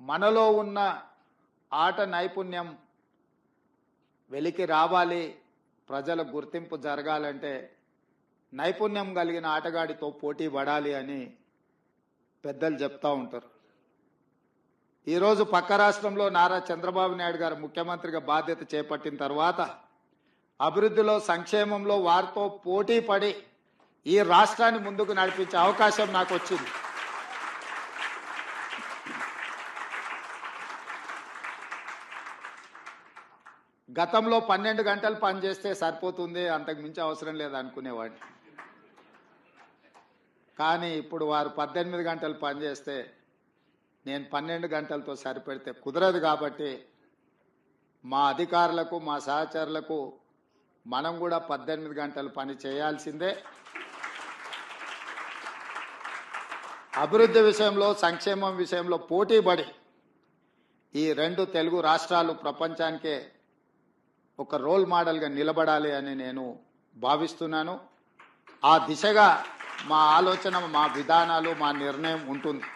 మనలో ఉన్న ఆట నైపుణ్యం వెలికి రావాలి, ప్రజల గుర్తింపు జరగాలంటే నైపుణ్యం కలిగిన ఆటగాడితో పోటీ పడాలి అని పెద్దలు చెప్తా ఉంటారు. ఈరోజు పక్క రాష్ట్రంలో నారా చంద్రబాబు నాయుడు గారు ముఖ్యమంత్రిగా బాధ్యత చేపట్టిన తర్వాత అభివృద్ధిలో, సంక్షేమంలో వారితో పోటీ పడి ఈ రాష్ట్రాన్ని ముందుకు నడిపించే అవకాశం నాకు వచ్చింది. గతంలో 12 గంటలు పనిచేస్తే సరిపోతుంది, అంతకు మించి అవసరం లేదు అనుకునేవాడిని. కానీ ఇప్పుడు వారు 18 గంటలు పనిచేస్తే నేను 12 గంటలతో సరిపెడితే కుదరదు. కాబట్టి మా అధికారులకు, మా సహచరులకు మనం కూడా 18 గంటలు పని చేయాల్సిందే. అభివృద్ధి విషయంలో, సంక్షేమం విషయంలో పోటీపడి ఈ 2 తెలుగు రాష్ట్రాలు ప్రపంచానికే ఒక రోల్ మోడల్గా నిలబడాలి అని నేను భావిస్తున్నాను. ఆ దిశగా మా ఆలోచన, మా విధానాలు, మా నిర్ణయం ఉంటుంది.